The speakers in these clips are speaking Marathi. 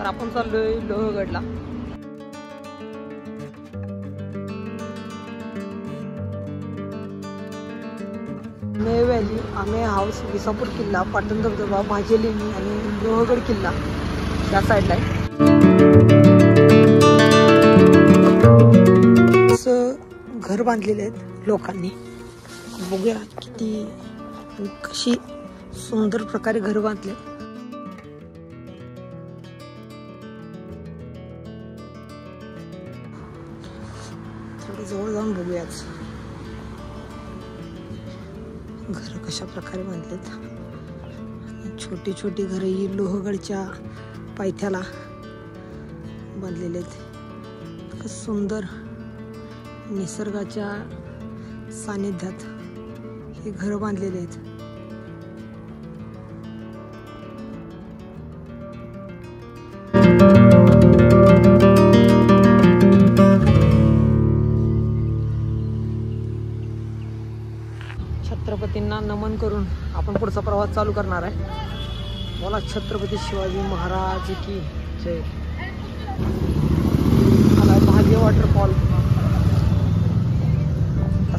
आपण चाललोय लोहगडला. आमे व्हॅली, आमे हाऊस, विसापूर किल्ला, पाटण धबधबा, माझे लेणी आणि लोहगड किल्ला या साईडला आहे. असं घर बांधलेले आहेत लोकांनी. बघूया किती आणि कशी सुंदर प्रकारे घर बांधले. थोडं जवळ जाऊन बघूयाच घर कशा प्रकारे बांधलेत. छोटी छोटी घरे ही लोहगडच्या पायथ्याला बांधलेले आहेत. सुंदर निसर्गाच्या सानिध्यात हे घर बांधलेले आहेत. छत्रपतींना नमन करून आपण पुढचा प्रवास चालू करणार आहे. बोला छत्रपती शिवाजी महाराज की जय. आलाय भाग्य वॉटरफॉल.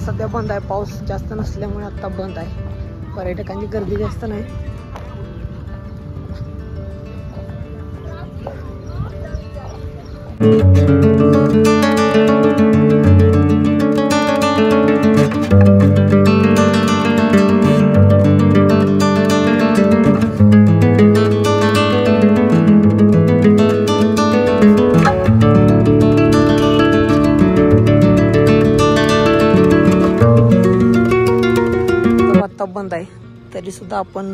सध्या बंद आहे, पाऊस जास्त नसल्यामुळे आता बंद आहे. पर्यटकांची गर्दी जास्त नाही. बंद आहे तरी सुद्धा आपण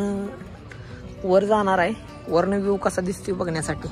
वर जाणार आहे. वरनं व्ह्यू कसा दिसतोय बघण्यासाठी.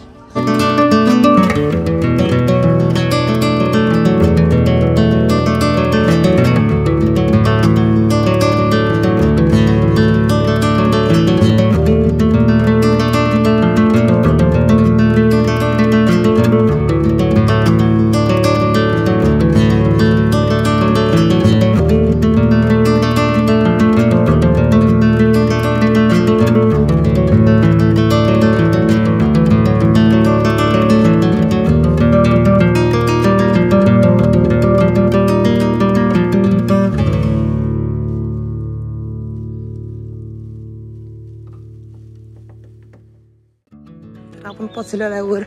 आपण पोचलेलो आहे वर.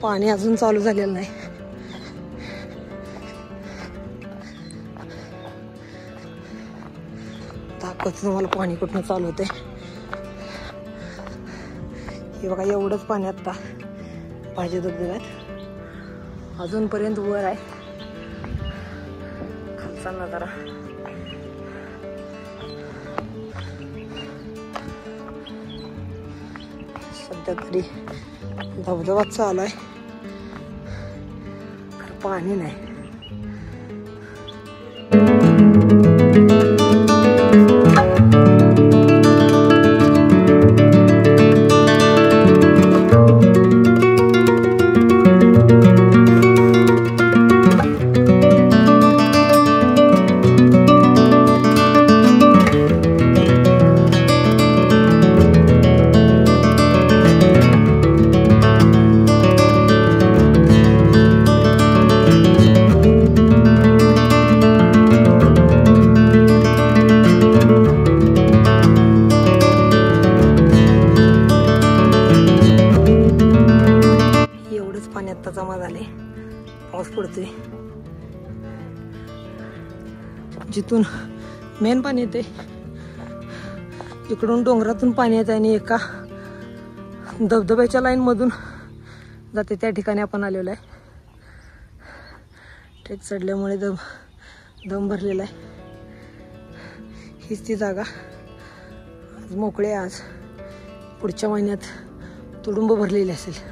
पाणी अजून चालू झालेलं नाही. दाखवतो तुम्हाला पाणी कुठनं चालू होते. हे बघा एवढंच पाणी आता भाजी धबधब्यात. अजूनपर्यंत वर आहे. खालचा नजारा. सध्या तरी धबधबा चालू आहे, पाणी नाही. जमा झाले. पाऊस पडतोय. जिथून मेन पाणी येते इकडून डोंगरातून पाणी येते आणि एका धबधब्याच्या लाईन मधून जाते. त्या ठिकाणी आपण आलेलो आहे. ट्रेक चढल्यामुळे दम भरलेला आहे. हीच ती जागा. आज मोकळे. आज पुढच्या महिन्यात तुडुंब भरलेले असेल.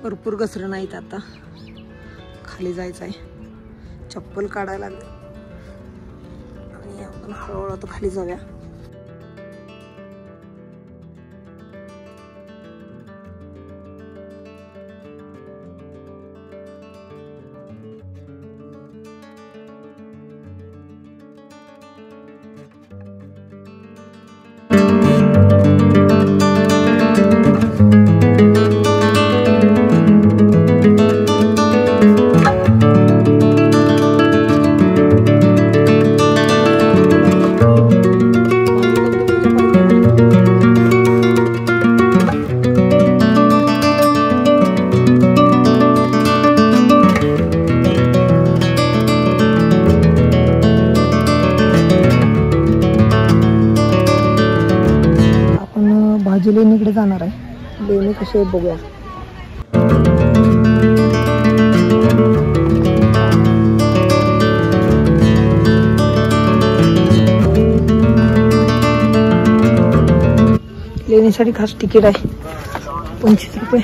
भरपूर घसरण नाहीत. आता खाली जायचं आहे. चप्पल काढायला लागले आणि आपण हळूहळू आता खाली जाऊया. भाजी लेणीकडे जाणार आहे. लेणी कशी आहे बघूया. लेणीसाठी खास तिकीट आहे 25 रुपये.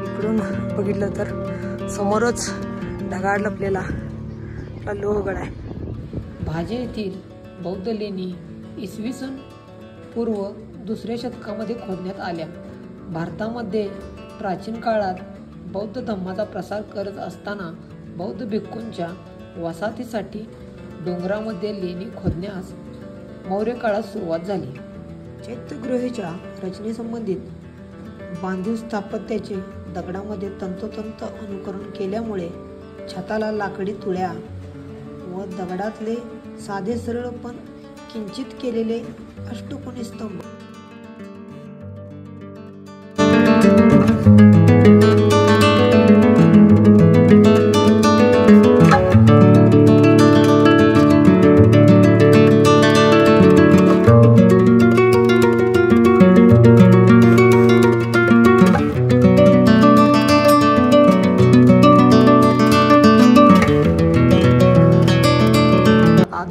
इकडून बघितलं तर समोरच ढगाळ लपलेला लोहगड आहे. भाजे येथील बौद्ध लेणी इसवी सन पूर्व 2ऱ्या शतकामध्ये खोदण्यात आल्या. भारतामध्ये प्राचीन काळात बौद्ध धर्माचा प्रसार करत असताना बौद्ध भिक्खूंच्या वसाहतीसाठी डोंगरामध्ये लेणी खोदण्यास मौर्य काळात सुरुवात झाली. चैत्यगृहाच्या रचनेसंबंधित बांधीव स्थापत्याचे दगडामध्ये तंतोतंत अनुकरण केल्यामुळे छताला लाकडी तुळ्या व दगडातले साधे सरळ पण किंचित केलेले अष्टकोनी स्तंभ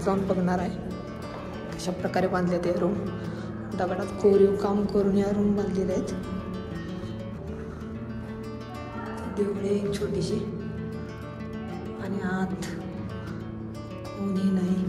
जाऊन बघणार आहे कशा प्रकारे बांधले ते रूम. दगडात कोरीव काम करून या रूम बांधलेले आहेत. देवळे एक छोटीशी आणि आत कोणी नाही.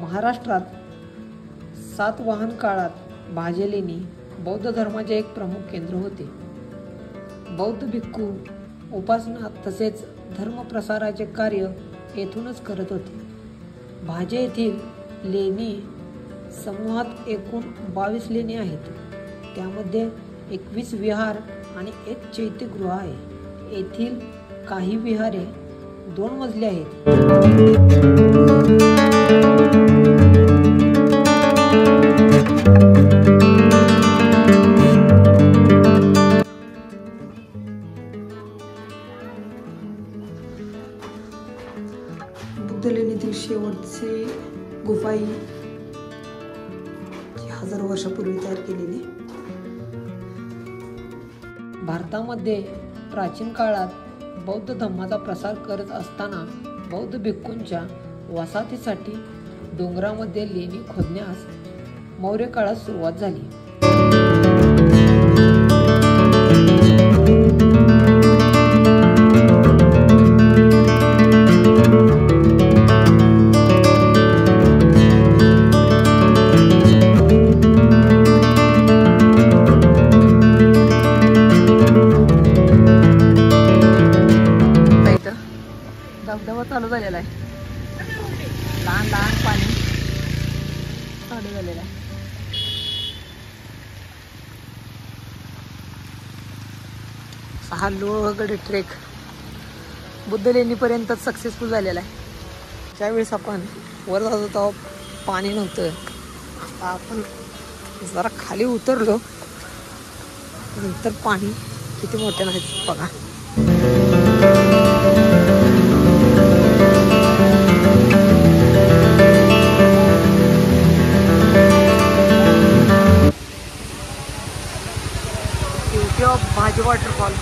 महाराष्ट्रात सातवाहन काळात भाजे लेणी बौद्ध धर्माचे एक प्रमुख केंद्र होते. बौद्ध भिक्खू उपासना तसेच धर्मप्रसाराचे कार्य येथूनच करत होते. भाजे येथील लेणी समूहात एकूण 22 लेणी आहेत. त्यामध्ये 21 विहार आणि एक चैत्यगृह आहे. येथील काही विहारे 2 मजली आहेत. बुद्ध लेणीतील शेवटची गुफाई 1000 वर्षापूर्वी तयार केलेली. भारतामध्ये प्राचीन काळात बौद्ध धर्माचा प्रसार करत असताना बौद्ध भिक्खूंच्या वसाहतीसाठी डोंगरामध्ये लेणी खोदण्यास मौर्य काळात सुरुवात झाली. धबधबा चालू झालेला आहे. लहान लहान पाणी चालू झालेलं आहे. हा लोहगड ट्रेक बुद्ध लेणीपर्यंत सक्सेसफुल झालेला आहे. ज्यावेळेस आपण वर जात होतो तेव्हा पाणी नव्हतं. आता आपण जरा खाली उतरलो नंतर पाणी किती मोठे नाही बघा. भाजे वॉटरफॉल